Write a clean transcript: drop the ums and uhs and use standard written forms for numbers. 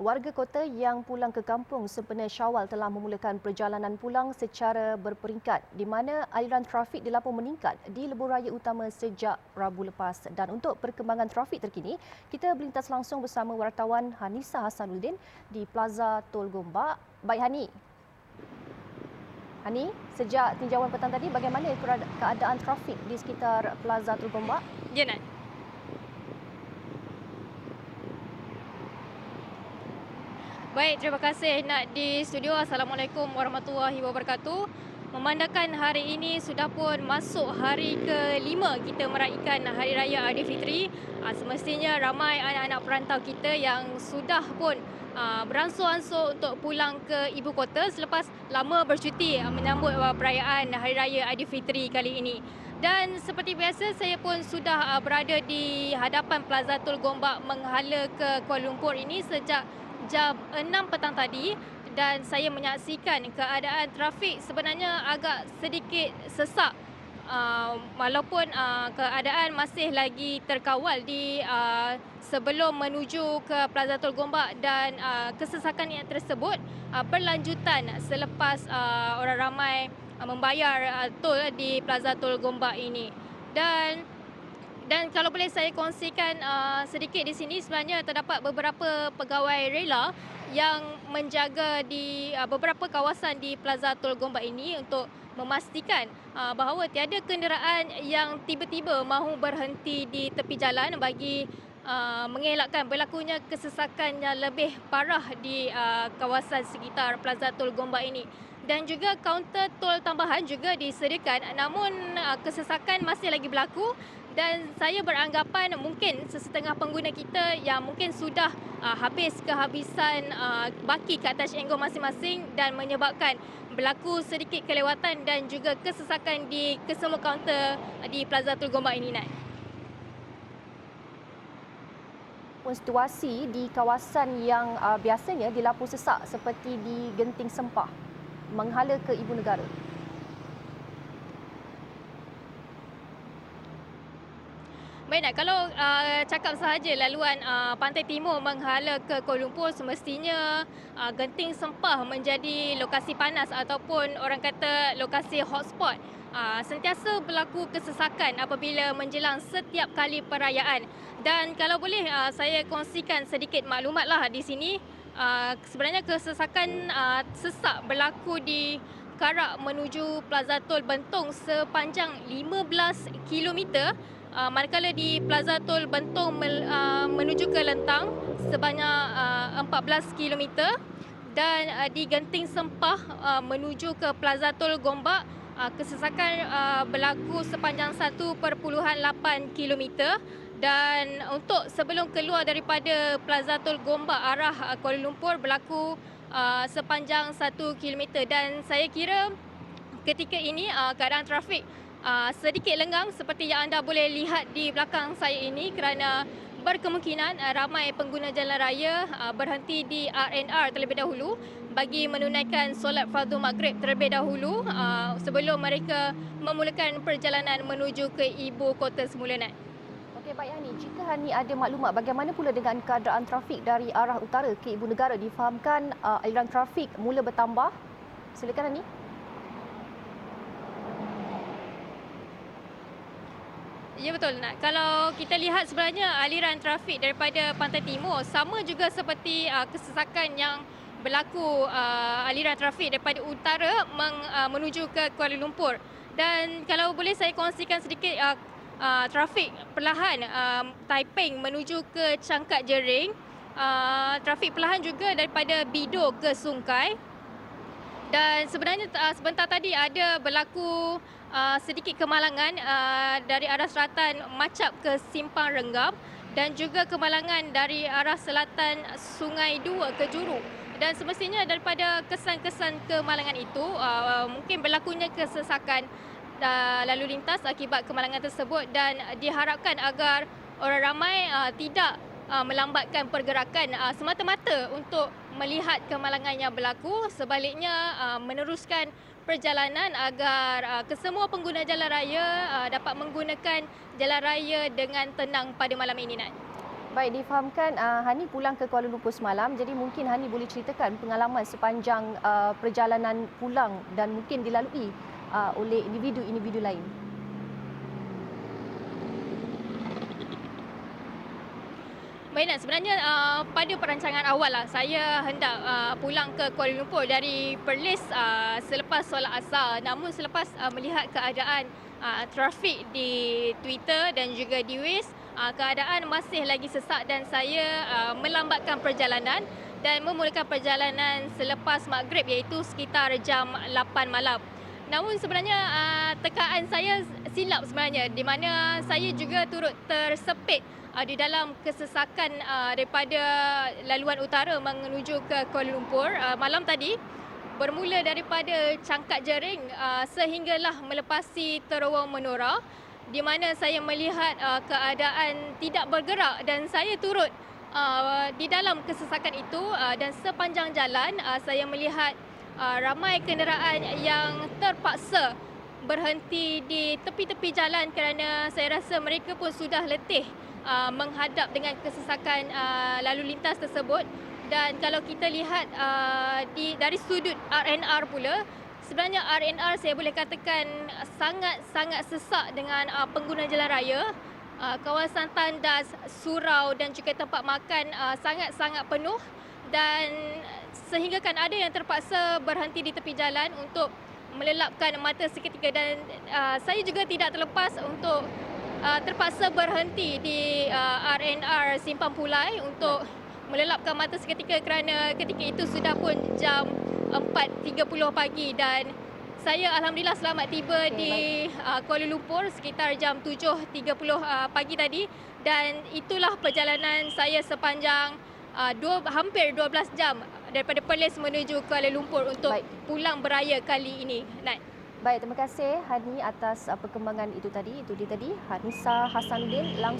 Warga kota yang pulang ke kampung sempena Syawal telah memulakan perjalanan pulang secara berperingkat di mana aliran trafik dilaporkan meningkat di lebuh raya utama sejak Rabu lepas. Dan untuk perkembangan trafik terkini, kita berlintas langsung bersama wartawan Hanisa Hasanuddin di Plaza Tol Gombak. Baik Hani. Hani, sejak tinjauan petang tadi bagaimana keadaan trafik di sekitar Plaza Tol Gombak? Ya, Nat. Baik, terima kasih Nat di studio. Assalamualaikum warahmatullahi wabarakatuh. Memandangkan hari ini sudah pun masuk hari ke-5 kita meraihkan Hari Raya Aidilfitri, semestinya ramai anak-anak perantau kita yang sudah pun beransur-ansur untuk pulang ke ibu kota selepas lama bercuti menyambut perayaan Hari Raya Aidilfitri kali ini. Dan seperti biasa, saya pun sudah berada di hadapan Plaza Tol Gombak menghala ke Kuala Lumpur ini sejak jam 6 petang tadi, dan saya menyaksikan keadaan trafik sebenarnya agak sedikit sesak, walaupun keadaan masih lagi terkawal di sebelum menuju ke Plaza Tol Gombak, dan kesesakan yang tersebut berlanjutan selepas orang ramai membayar tol di Plaza Tol Gombak ini. Dan kalau boleh saya kongsikan sedikit di sini, sebenarnya terdapat beberapa pegawai rela yang menjaga di beberapa kawasan di Plaza Tol Gombak ini untuk memastikan bahawa tiada kenderaan yang tiba-tiba mahu berhenti di tepi jalan bagi mengelakkan berlakunya kesesakan yang lebih parah di kawasan sekitar Plaza Tol Gombak ini. Dan juga kaunter tol tambahan juga disediakan, namun kesesakan masih lagi berlaku, dan saya beranggapan mungkin sesetengah pengguna kita yang mungkin sudah habis kehabisan baki ke atas enggor masing-masing dan menyebabkan berlaku sedikit kelewatan dan juga kesesakan di kesemua kaunter di Plaza Tol Gombak ini, Nat. Situasi di kawasan yang biasanya dilaporkan sesak seperti di Genting Sempah menghala ke ibu negara. Baik, Nat, kalau cakap sahaja laluan Pantai Timur menghala ke Kuala Lumpur, semestinya Genting Sempah menjadi lokasi panas ataupun orang kata lokasi hotspot. Sentiasa berlaku kesesakan apabila menjelang setiap kali perayaan. Dan kalau boleh saya kongsikan sedikit maklumatlah di sini. Sebenarnya kesesakan sesak berlaku di Karak menuju Plaza Tol Bentong sepanjang 15 kilometer. Manakala di Plaza Tol Bentong menuju ke Lentang sebanyak 14 kilometer, dan di Genting Sempah menuju ke Plaza Tol Gombak kesesakan berlaku sepanjang 1.8 kilometer. Dan untuk sebelum keluar daripada Plaza Tol Gombak arah Kuala Lumpur berlaku sepanjang 1 kilometer. Dan saya kira ketika ini keadaan trafik sedikit lenggang seperti yang anda boleh lihat di belakang saya ini, kerana berkemungkinan ramai pengguna jalan raya berhenti di R&R terlebih dahulu bagi menunaikan solat fardu maghrib terlebih dahulu sebelum mereka memulakan perjalanan menuju ke ibu kota semula, Nat. Okey, baik Hani. Jika Hani ada maklumat bagaimana pula dengan keadaan trafik dari arah utara ke ibu negara, difahamkan aliran trafik mula bertambah. Silakan Hani. Ya, betul, Nat. Kalau kita lihat sebenarnya aliran trafik daripada Pantai Timur sama juga seperti kesesakan yang berlaku aliran trafik daripada utara menuju ke Kuala Lumpur. Dan kalau boleh saya kongsikan sedikit trafik perlahan Taiping menuju ke Cangkat Jering, trafik perlahan juga daripada Bido ke Sungkai. Dan sebenarnya sebentar tadi ada berlaku sedikit kemalangan dari arah selatan Macap ke Simpang Renggam, dan juga kemalangan dari arah selatan Sungai Dua ke Juru. Dan semestinya daripada kesan-kesan kemalangan itu mungkin berlakunya kesesakan lalu lintas akibat kemalangan tersebut, dan diharapkan agar orang ramai tidak melambatkan pergerakan semata-mata untuk melihat kemalangan yang berlaku, sebaliknya meneruskan perjalanan agar kesemua pengguna jalan raya dapat menggunakan jalan raya dengan tenang pada malam ini, Nat. Baik, difahamkan Hani pulang ke Kuala Lumpur semalam. Jadi mungkin Hani boleh ceritakan pengalaman sepanjang perjalanan pulang dan mungkin dilalui oleh individu-individu lain. Baik Nak, sebenarnya pada perancangan awal lah, saya hendak pulang ke Kuala Lumpur dari Perlis selepas solat asar. Namun selepas melihat keadaan trafik di Twitter dan juga di Waze, keadaan masih lagi sesak dan saya melambatkan perjalanan dan memulakan perjalanan selepas maghrib, iaitu sekitar jam 8 malam. Namun sebenarnya tekaan saya silap sebenarnya, di mana saya juga turut tersepit di dalam kesesakan daripada laluan utara menuju ke Kuala Lumpur malam tadi, bermula daripada Cangkat Jering sehinggalah melepasi Terowong Menora, di mana saya melihat keadaan tidak bergerak dan saya turut di dalam kesesakan itu, dan sepanjang jalan saya melihat ramai kenderaan yang terpaksa berhenti di tepi-tepi jalan kerana saya rasa mereka pun sudah letih menghadap dengan kesesakan lalu lintas tersebut. Dan kalau kita lihat dari sudut RNR pula, sebenarnya RNR saya boleh katakan sangat-sangat sesak dengan pengguna jalan raya. Kawasan tandas, surau dan juga tempat makan sangat-sangat penuh, dan sehinggakan ada yang terpaksa berhenti di tepi jalan untuk melelapkan mata seketika, dan saya juga tidak terlepas untuk terpaksa berhenti di RNR Simpang Pulai untuk melelapkan mata seketika kerana ketika itu sudah pun jam 4.30 pagi dan saya alhamdulillah selamat tiba di Kuala Lumpur sekitar jam 7.30 pagi tadi, dan itulah perjalanan saya sepanjang hampir 12 jam daripada Perlis menuju Kuala Lumpur untuk pulang beraya kali ini. Baik, terima kasih Hani atas perkembangan itu tadi. Itu dia tadi, Hanisa Hasanuddin langsung